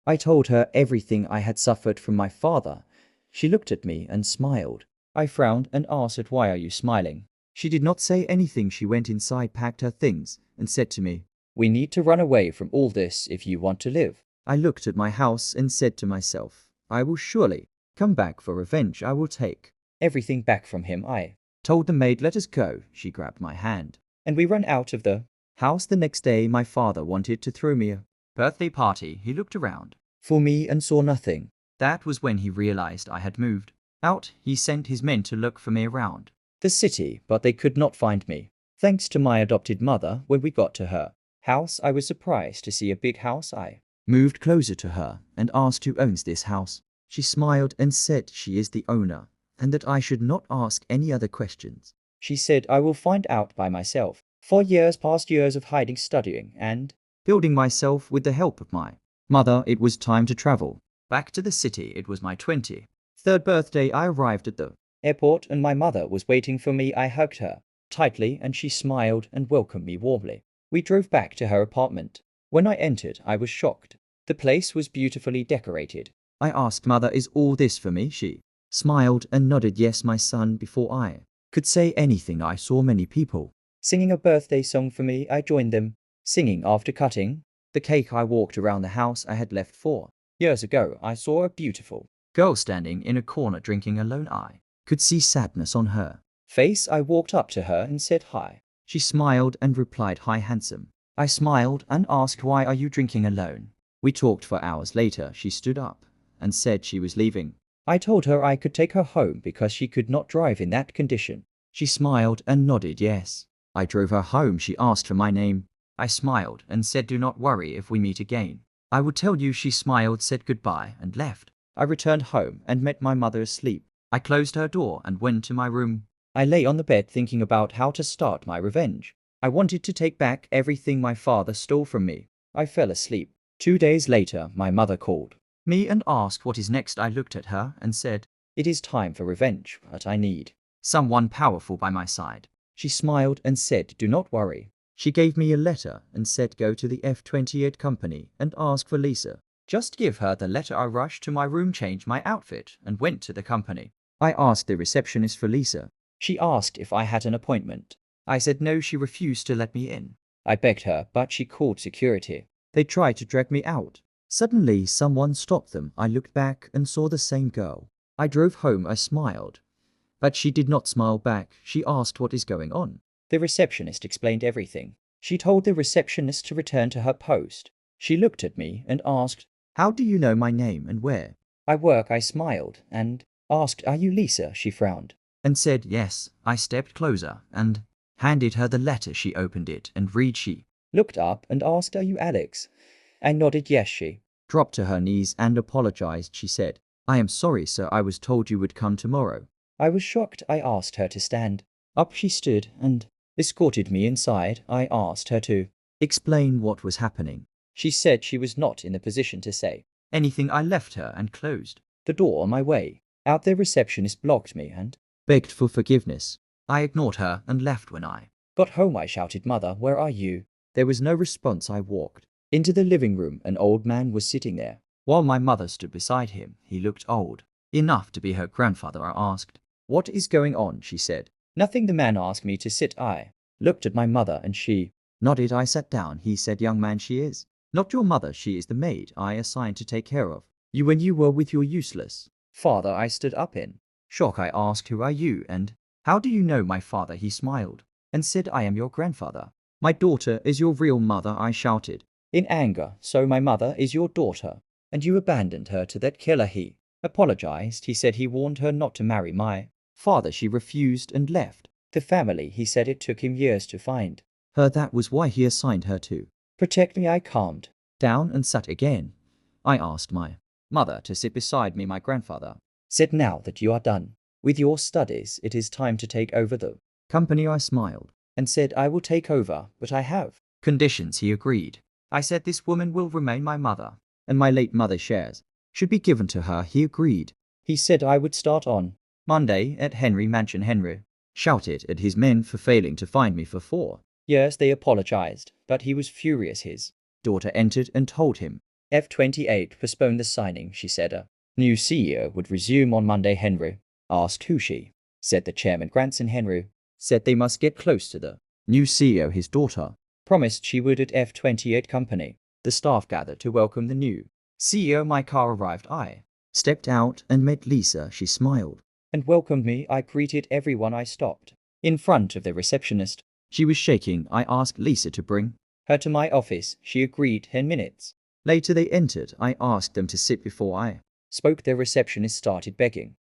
I told her everything I had suffered from my father. She looked at me and smiled. I frowned and asked, "Why are you smiling?" She did not say anything. She went inside, packed her things, and said to me, "We need to run away from all this if you want to live." I looked at my house and said to myself, I will surely come back for revenge. I will take everything back from him. I told the maid, "Let us go." She grabbed my hand, and we ran out of the house. The next day, my father wanted to throw me a birthday party. He looked around for me and saw nothing. That was when he realized I had moved out. He sent his men to look for me around the city, but they could not find me. Thanks to my adopted mother, when we got to her house, I was surprised to see a big house. I moved closer to her and asked who owns this house. She smiled and said she is the owner and that I should not ask any other questions. She said I will find out by myself. 4 years passed, years of hiding, studying, and building myself with the help of my mother. It was time to travel back to the city. It was my 23rd birthday. I arrived at the airport and my mother was waiting for me. I hugged her tightly and she smiled and welcomed me warmly. We drove back to her apartment. When I entered, I was shocked. The place was beautifully decorated. I asked, "Mother, is all this for me?" She smiled and nodded, "Yes, my son." Before I could say anything, I saw many people singing a birthday song for me. I joined them, singing. After cutting the cake, I walked around the house I had left 4 years ago. I saw a beautiful girl standing in a corner drinking alone. I could see sadness on her face. I walked up to her and said hi. She smiled and replied, "Hi, handsome." I smiled and asked, "Why are you drinking alone?" We talked for hours. Later, she stood up and said she was leaving. I told her I could take her home because she could not drive in that condition. She smiled and nodded yes. I drove her home. She asked for my name. I smiled and said, "Do not worry, if we meet again I will tell you." She smiled, said goodbye, and left. I returned home and met my mother asleep. I closed her door and went to my room. I lay on the bed thinking about how to start my revenge. I wanted to take back everything my father stole from me. I fell asleep. 2 days later, my mother called me and asked what is next. I looked at her and said, "It is time for revenge, but I need someone powerful by my side." She smiled and said, "Do not worry." She gave me a letter and said, "Go to the F-28 company and ask for Lisa. Just give her the letter." I rushed to my room, changed my outfit, and went to the company. I asked the receptionist for Lisa. She asked if I had an appointment. I said no. She refused to let me in. I begged her, but she called security. They tried to drag me out. Suddenly, someone stopped them. I looked back and saw the same girl. I drove home. I smiled, but she did not smile back. She asked, "What is going on?" The receptionist explained everything. She told the receptionist to return to her post. She looked at me and asked, "How do you know my name and where I work?" I smiled and asked, "Are you Lisa?" She frowned and said, "Yes." I stepped closer and handed her the letter. She opened it and read. She looked up and asked, "Are you Alex?" I nodded yes. She dropped to her knees and apologized. She said, "I am sorry, sir. I was told you would come tomorrow." I was shocked. I asked her to stand up. She stood and escorted me inside. I asked her to explain what was happening. She said she was not in the position to say anything. I left her and closed the door on my way out. The receptionist blocked me and begged for forgiveness. I ignored her and left. When I got home, I shouted, "Mother, where are you?" There was no response. I walked into the living room. An old man was sitting there, while my mother stood beside him. He looked old enough to be her grandfather. I asked, "What is going on?" She said, "Nothing." The man asked me to sit. I looked at my mother and she nodded. I sat down. He said, "Young man, she is not your mother. She is the maid I assigned to take care of you when you were with your useless father." I stood up in shock. I asked, "Who are you and how do you know my father?" He smiled and said, "I am your grandfather." "My daughter is your real mother," I shouted in anger. "So my mother is your daughter, and you abandoned her to that killer?" He apologized. He said he warned her not to marry my father. She refused and left the family. He said it took him years to find her. That was why he assigned her to protect me. I calmed down and sat again. I asked my mother to sit beside me. My grandfather said, "Now that you are done with your studies, it is time to take over the company." I smiled and said, "I will take over, but I have conditions." He agreed. I said, "This woman will remain my mother, and my late mother's shares should be given to her." He agreed. He said I would start on Monday at Henry Mansion. Henry shouted at his men for failing to find me for 4 years. They apologized, but he was furious. His daughter entered and told him F28 postponed the signing, she said. A new CEO would resume on Monday. Henry asked who she said the chairman. Grandson Henry said they must get close to the new CEO. His daughter promised she would at F28 company. The staff gathered to welcome the new CEO. My car arrived. I stepped out and met Lisa. She smiled and welcomed me. I greeted everyone. I stopped in front of the receptionist. She was shaking. I asked Lisa to bring her to my office. She agreed. 10 minutes later they entered. I asked them to sit before I spoke. The receptionist started begging